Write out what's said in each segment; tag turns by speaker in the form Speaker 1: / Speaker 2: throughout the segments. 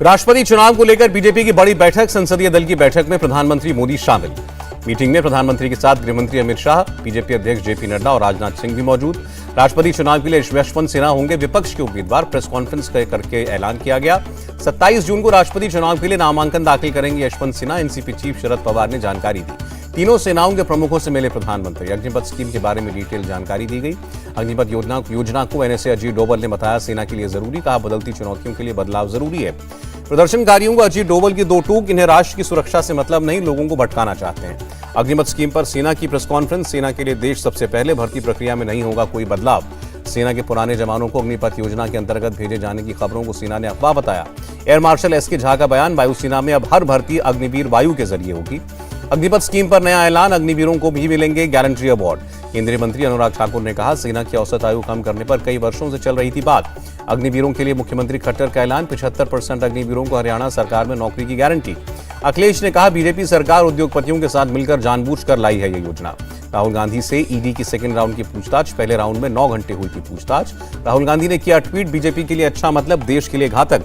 Speaker 1: राष्ट्रपति चुनाव को लेकर बीजेपी की बड़ी बैठक। संसदीय दल की बैठक में प्रधानमंत्री मोदी शामिल। मीटिंग में प्रधानमंत्री के साथ गृहमंत्री अमित शाह, बीजेपी अध्यक्ष जेपी नड्डा और राजनाथ सिंह भी मौजूद। राष्ट्रपति चुनाव के लिए यशवंत सिन्हा होंगे विपक्ष के उम्मीदवार। प्रेस कॉन्फ्रेंस करके ऐलान किया गया। 27 जून को राष्ट्रपति चुनाव के लिए नामांकन दाखिल करेंगे यशवंत सिन्हा। एनसीपी चीफ शरद पवार ने जानकारी दी। तीनों सेनाओं के प्रमुखों से मिले प्रधानमंत्री। अग्निपथ स्कीम के बारे में डिटेल जानकारी दी गई। अग्निपथ योजना को एनएसए अजीत डोभाल ने बताया सेना के लिए जरूरी, कहा बदलती चुनौतियों के लिए बदलाव जरूरी है। प्रदर्शनकारियों को अजीत डोभाल की दो टूक, इन्हें राष्ट्र की सुरक्षा से मतलब नहीं, लोगों को भटकाना चाहते हैं। अग्निपथ स्कीम पर सेना की प्रेस कॉन्फ्रेंस। सेना के लिए देश सबसे पहले, भर्ती प्रक्रिया में नहीं होगा कोई बदलाव। सेना के पुराने जवानों को अग्निपथ योजना के अंतर्गत भेजे जाने की खबरों को सेना ने अफवाह बताया। एयर मार्शल एसके झा का बयान, वायुसेना में अब हर भर्ती अग्निवीर वायु के जरिए होगी। अग्निपथ स्कीम पर नया ऐलान, अग्निवीरों को भी मिलेंगे गारंटी अवार्ड। केंद्रीय मंत्री अनुराग ठाकुर ने कहा सेना की औसत आयु कम करने पर कई वर्षों से चल रही थी बात। अग्निवीरों के लिए मुख्यमंत्री खट्टर का ऐलान, 75% अग्निवीरों को हरियाणा सरकार में नौकरी की गारंटी। अखिलेश ने कहा बीजेपी सरकार उद्योगपतियों के साथ मिलकर जानबूझकर लाई है ये योजना। राहुल गांधी से ईडी की सेकंड राउंड की पूछताछ। पहले राउंड में 9 घंटे हुई थी पूछताछ। राहुल गांधी ने किया ट्वीट, बीजेपी के लिए अच्छा मतलब देश के लिए घातक।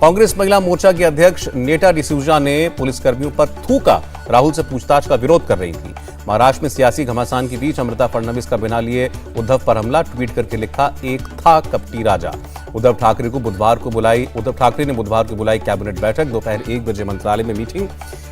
Speaker 1: कांग्रेस महिला मोर्चा के अध्यक्ष नेटा डिसूजा ने पुलिसकर्मियों पर थूका। राहुल से पूछताछ का विरोध कर रही थी। महाराष्ट्र में सियासी घमासान के बीच अमृता फडणवीस का बिना लिए उद्धव पर हमला। ट्वीट करके लिखा, एक था कपटी राजा। उद्धव ठाकरे ने बुधवार को बुलाई कैबिनेट बैठक। दोपहर 1 बजे मंत्रालय में मीटिंग।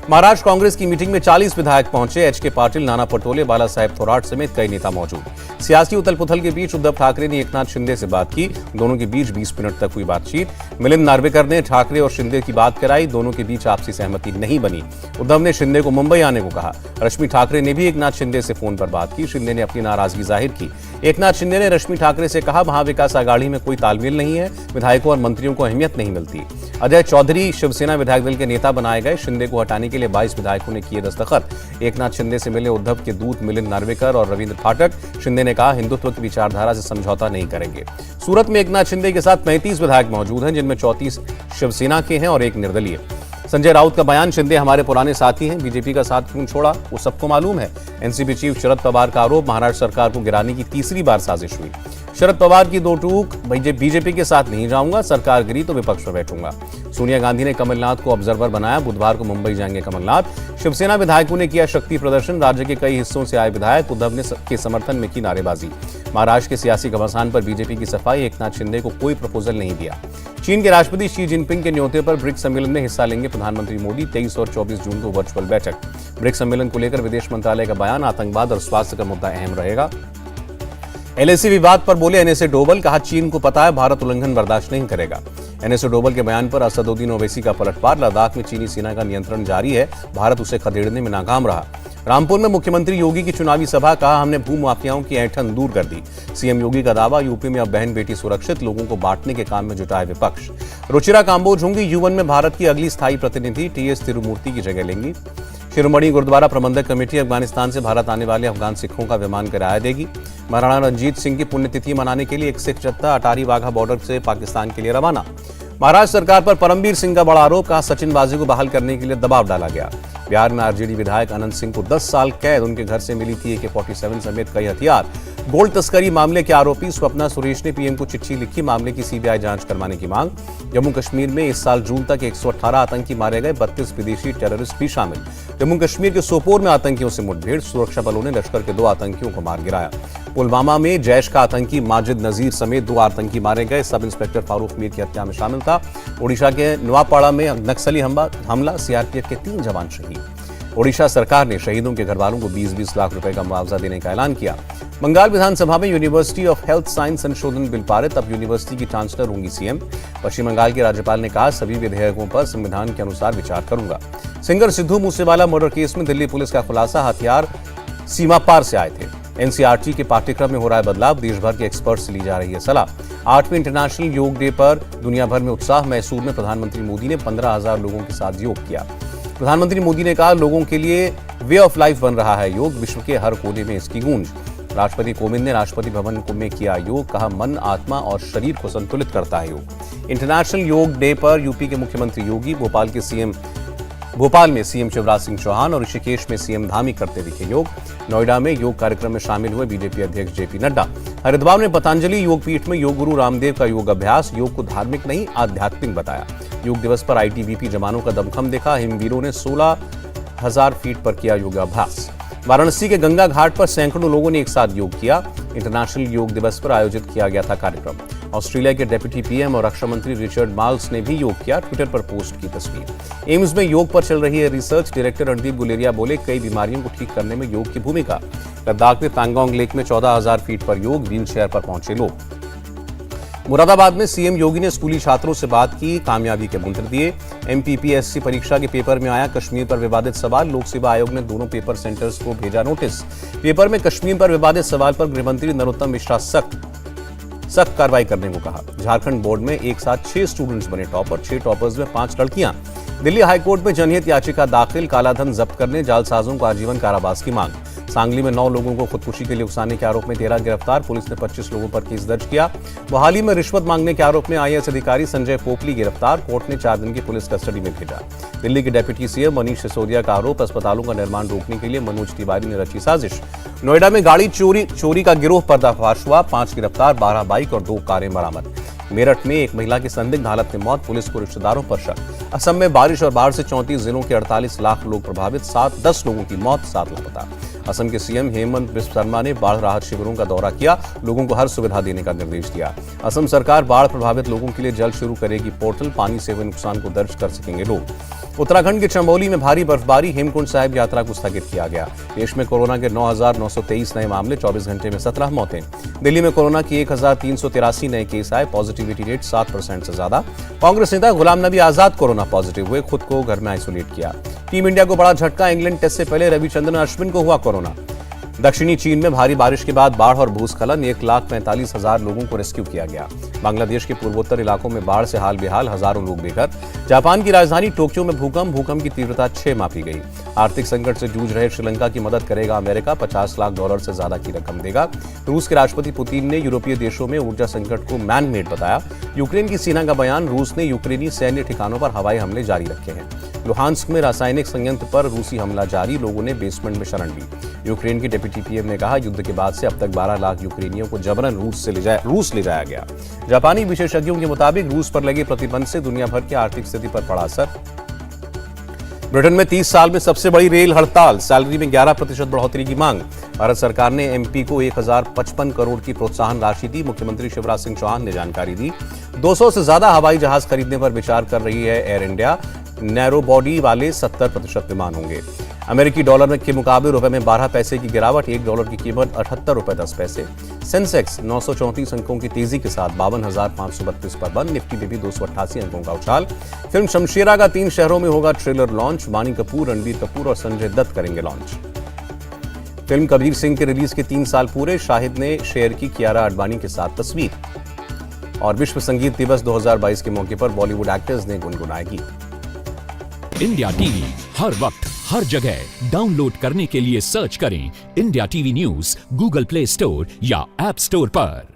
Speaker 1: महाराष्ट्र कांग्रेस की मीटिंग में 40 विधायक पहुंचे। एच के पाटिल, नाना पटोले, बाला साहेब थोराट समेत कई नेता मौजूद। सियासी उथल पुथल के बीच उद्धव ठाकरे ने एकनाथ शिंदे से बात की। दोनों के बीच 20 मिनट तक हुई बातचीत। मिलिंद नार्वेकर ने ठाकरे और शिंदे की बात कराई। दोनों के बीच आपसी सहमति नहीं बनी। उद्धव ने शिंदे को मुंबई आने को कहा। रश्मि ठाकरे ने भी एकनाथ शिंदे से फोन पर बात की। शिंदे ने अपनी नाराजगी जाहिर की। एकनाथ शिंदे ने रश्मि ठाकरे से कहा महाविकास आघाड़ी में कोई तालमेल नहीं है, विधायकों और मंत्रियों को अहमियत नहीं मिलती। अजय चौधरी शिवसेना विधायक दल के नेता बनाए गए। शिंदे को हटाने के लिए 22 विधायकों ने किए दस्तखत। एकनाथ शिंदे से मिले उद्धव के दूत मिलिंद नार्वेकर और रविंद्र फाटक। शिंदे ने कहा हिंदुत्व की विचारधारा से समझौता नहीं करेंगे। सूरत में एकनाथ शिंदे के साथ 35 विधायक मौजूद हैं, जिनमें 34 शिवसेना के हैं और एक निर्दलीय। संजय राउत का बयान, शिंदे हमारे पुराने साथी हैं, बीजेपी का साथ क्यों छोड़ा वो सबको मालूम है। एनसीपी चीफ शरद पवार का आरोप, महाराष्ट्र सरकार को गिराने की तीसरी बार साजिश हुई। शरद पवार की दो टूक, बीजेपी के साथ नहीं जाऊंगा, सरकार गिरी तो विपक्ष में बैठूंगा। सोनिया गांधी ने कमलनाथ को ऑब्जर्वर बनाया। बुधवार को मुंबई जाएंगे कमलनाथ। शिवसेना विधायकों ने किया शक्ति प्रदर्शन। राज्य के कई हिस्सों से आए विधायक। उद्धव ने के समर्थन में की नारेबाजी। महाराष्ट्र के सियासी घमासान पर बीजेपी की सफाई, एकनाथ शिंदे को कोई प्रपोजल नहीं दिया। चीन के राष्ट्रपति शी जिनपिंग के न्योते पर ब्रिक्स सम्मेलन में हिस्सा लेंगे प्रधानमंत्री मोदी। 23 और 24 जून को वर्चुअल बैठक। ब्रिक्स सम्मेलन को लेकर विदेश मंत्रालय का बयान, आतंकवाद और स्वास्थ्य का मुद्दा अहम रहेगा। एलएसी विवाद पर बोले एनएसए डोभाल, कहा चीन को पता है भारत उल्लंघन बर्दाश्त नहीं करेगा। एनएसए डोभाल के बयान पर असदुद्दीन ओवैसी का पलटवार, लद्दाख में चीनी सेना का नियंत्रण जारी है, भारत उसे खदेड़ने में नाकाम रहा। रामपुर में मुख्यमंत्री योगी की चुनावी सभा, कहा हमने भू माफियाओं की ऐंठन दूर कर दी। सीएम योगी का दावा, यूपी में अब बहन बेटी सुरक्षित, लोगों को बांटने के काम में जुटा है विपक्ष। रुचिरा काम्बोज होंगी यूएन में भारत की अगली स्थायी प्रतिनिधि, टीएस तिरुमूर्ति की जगह लेंगी। शिरोमणि गुरुद्वारा प्रबंधक कमेटी अफगानिस्तान से भारत आने वाले अफगान सिखों का विमान किराया देगी। महाराणा रंजीत सिंह की पुण्यतिथि मनाने के लिए एक सिख जत्था अटारी वाघा बॉर्डर से पाकिस्तान के लिए रवाना। महाराष्ट्र सरकार पर परमबीर सिंह का बड़ा आरोप, कहा सचिनबाजी को बहाल करने के लिए दबाव डाला गया। बिहार में आरजेडी विधायक अनंत सिंह को 10 साल कैद, उनके घर से मिली थी AK-47 समेत कई हथियार। गोल्ड तस्करी मामले के आरोपी स्वप्ना सुरेश ने पीएम को चिट्ठी लिखी, मामले की सीबीआई जांच करवाने की मांग। जम्मू कश्मीर में इस साल जून तक 118 आतंकी मारे गए, 32 विदेशी टेररिस्ट भी शामिल। जम्मू कश्मीर के सोपोर में आतंकियों से मुठभेड़, सुरक्षा बलों ने लश्कर के 2 आतंकियों को मार गिराया। पुलवामा में जैश का आतंकी माजिद नजीर समेत 2 आतंकी मारे गए, सब इंस्पेक्टर फारूक मीर की हत्या में शामिल था। ओडिशा के नुआपाड़ा में नक्सली हमला, सीआरपीएफ के 3 जवान शहीद। ओडिशा सरकार ने शहीदों के घरवालों को 20-20 लाख रुपए का मुआवजा देने का ऐलान किया। बंगाल विधानसभा में यूनिवर्सिटी ऑफ हेल्थ साइंस संशोधन बिल पारित, अब यूनिवर्सिटी की चांसलर होंगी सीएम। पश्चिम बंगाल के राज्यपाल ने कहा सभी विधेयकों पर संविधान के अनुसार विचार करूंगा। Singer Sidhu Moosewala murder case में दिल्ली पुलिस का खुलासा, हथियार सीमा पार से आए थे। एनसीईआरटी के पाठ्यक्रम में हो रहा है बदलाव, देश भर के एक्सपर्ट से ली जा रही है सलाह। 8वें इंटरनेशनल योग डे पर दुनिया भर में उत्साह। मैसूर में प्रधानमंत्री मोदी ने 15,000 लोगों के साथ योग किया। प्रधानमंत्री मोदी ने कहा लोगों के लिए वे ऑफ लाइफ बन रहा है योग, विश्व के हर कोने में इसकी गूंज। राष्ट्रपति कोविंद ने राष्ट्रपति भवन में किया योग, कहा मन, आत्मा और शरीर को संतुलित करता है योग। इंटरनेशनल योग डे पर यूपी के मुख्यमंत्री योगी, भोपाल में सीएम शिवराज सिंह चौहान और ऋषिकेश में सीएम धामी करते दिखे योग। नोएडा में योग कार्यक्रम में शामिल हुए बीजेपी अध्यक्ष जेपी नड्डा। हरिद्वार में पतंजलि योग पीठ में योग गुरु रामदेव का योग अभ्यास, योग को धार्मिक नहीं आध्यात्मिक बताया। योग दिवस पर आईटीबीपी जवानों का दमखम दिखा। हिमवीरों ने 16,000 फीट पर किया योगाभ्यास। वाराणसी के गंगा घाट पर सैकड़ों लोगों ने एक साथ योग किया। इंटरनेशनल योग दिवस पर आयोजित किया गया था कार्यक्रम। ऑस्ट्रेलिया के डेप्यूटी पीएम और रक्षा मंत्री रिचर्ड मार्ल्स ने भी योग किया। ट्विटर पर पोस्ट की तस्वीर। एम्स में योग पर चल रही है रिसर्च। डायरेक्टर रणदीप गुलेरिया बोले, कई बीमारियों को ठीक करने में योग की भूमिका। लद्दाख में पैंगोंग लेक में 14,000 फीट पर योग। व्हील चेयर पर पहुंचे लोग। मुरादाबाद में सीएम योगी ने स्कूली छात्रों से बात की, कामयाबी के मंत्र दिए। एमपीपीएससी परीक्षा के पेपर में आया कश्मीर पर विवादित सवाल। लोक सेवा आयोग ने दोनों पेपर सेंटर्स को भेजा नोटिस। पेपर में कश्मीर पर विवादित सवाल पर गृहमंत्री नरोत्तम मिश्रा सख्त कार्रवाई करने को कहा। झारखंड बोर्ड में एक साथ 6 स्टूडेंट्स बने टॉपर। 6 टॉपर्स में 5 लड़कियां। दिल्ली हाईकोर्ट में जनहित याचिका दाखिल। कालाधन जब्त करने जालसाजों को आजीवन कारावास की मांग। सांगली में 9 लोगों को खुदकुशी के लिए उकसाने के आरोप में 13 गिरफ्तार। पुलिस ने 25 लोगों पर केस दर्ज किया। मोहाली में रिश्वत मांगने के आरोप में आईएएस अधिकारी संजय पोपली गिरफ्तार। कोर्ट ने 4 दिन की पुलिस कस्टडी में भेजा। दिल्ली के डेप्यूटी सीएम मनीष सिसोदिया का आरोप, अस्पतालों का निर्माण रोकने के लिए मनोज तिवारी ने रची साजिश। नोएडा में गाड़ी चोरी का गिरोह पर्दाफाश हुआ। 5 गिरफ्तार, 12 बाइक और 2 कारें बरामद। मेरठ में एक महिला की संदिग्ध हालत में मौत। पुलिस को रिश्तेदारों पर शक। असम में बारिश और बाढ़ से 34 जिलों के 48 लाख लोग प्रभावित। 10 लोगों की मौत, 7 लापता। असम के सीएम हेमंत बिस्व शर्मा ने बाढ़ राहत शिविरों का दौरा किया। लोगों को हर सुविधा देने का निर्देश दिया। असम सरकार बाढ़ प्रभावित लोगों के लिए जल्द शुरू करेगी पोर्टल। पानी से हुए नुकसान को दर्ज कर सकेंगे लोग। उत्तराखंड के चमोली में भारी बर्फबारी। हेमकुंड साहिब यात्रा को स्थगित किया गया। देश में कोरोना के 9,923 नए मामले। 24 घंटे में 17 मौतें। दिल्ली में कोरोना की 1,383 नए केस आए। पॉजिटिविटी रेट 7% से ज्यादा। कांग्रेस नेता गुलाम नबी आजाद कोरोना पॉजिटिव हुए। खुद को घर में आइसोलेट किया। टीम इंडिया को बड़ा झटका। इंग्लैंड टेस्ट से पहले रविचंद्रन अश्विन को हुआ कोरोना। दक्षिणी चीन में भारी बारिश के बाद बाढ़ और भूस्खलन। 1,45,000 लोगों को रेस्क्यू किया गया। बांग्लादेश के पूर्वोत्तर इलाकों में बाढ़ से हाल बेहाल, हजारों लोग बेघर। जापान की राजधानी टोक्यो में भूकंप की तीव्रता 6 मापी गई। आर्थिक संकट से जूझ रहे श्रीलंका की मदद करेगा अमेरिका। $50 लाख से ज्यादा की रकम देगा। रूस के राष्ट्रपति पुतिन ने यूरोपीय देशों में ऊर्जा संकट को मैन मेड बताया। यूक्रेन की सेना का बयान। रूस ने यूक्रेनी सैन्य ठिकानों पर हवाई हमले जारी रखे हैं। लुहांस्क में रासायनिक संयंत्र पर रूसी हमला जारी। लोगों ने बेसमेंट में शरण ली। यूक्रेन के डिप्टी पीएम ने कहा, युद्ध के बाद से अब तक 12 लाख यूक्रेनियों को जबरन रूस ले जाया गया। जापानी विशेषज्ञों के मुताबिक रूस पर लगे प्रतिबंध से दुनिया भर की आर्थिक स्थिति पर पड़ा असर। ब्रिटेन में 30 साल में सबसे बड़ी रेल हड़ताल। सैलरी में 11% बढ़ोतरी की मांग। भारत सरकार ने एमपी को 1,055 करोड़ की प्रोत्साहन राशि दी। मुख्यमंत्री शिवराज सिंह चौहान ने जानकारी दी। 200 से ज्यादा हवाई जहाज खरीदने पर विचार कर रही है एयर इंडिया। नैरो बॉडी वाले 70% विमान होंगे। अमेरिकी डॉलर के मुकाबले रुपए में 12 पैसे की गिरावट। $1 की कीमत 78 रुपए 10 पैसे। सेंसेक्स 934 अंकों की तेजी के साथ 52,532 पर बंद। निफ्टी में भी 288 अंकों का उछाल। फिल्म शमशेरा का 3 शहरों में होगा ट्रेलर लॉन्च। वानी कपूर, रणबीर कपूर और संजय दत्त करेंगे लॉन्च। फिल्म कबीर सिंह के रिलीज के 3 साल पूरे। शाहिद ने शेयर की कियारा आडवाणी के साथ तस्वीर। और विश्व संगीत दिवस 2022 के मौके पर बॉलीवुड एक्टर्स ने गुनगुनाए गीत।
Speaker 2: इंडिया टीवी हर वक्त हर जगह डाउनलोड करने के लिए सर्च करें India TV news Google play store या ऐप स्टोर पर।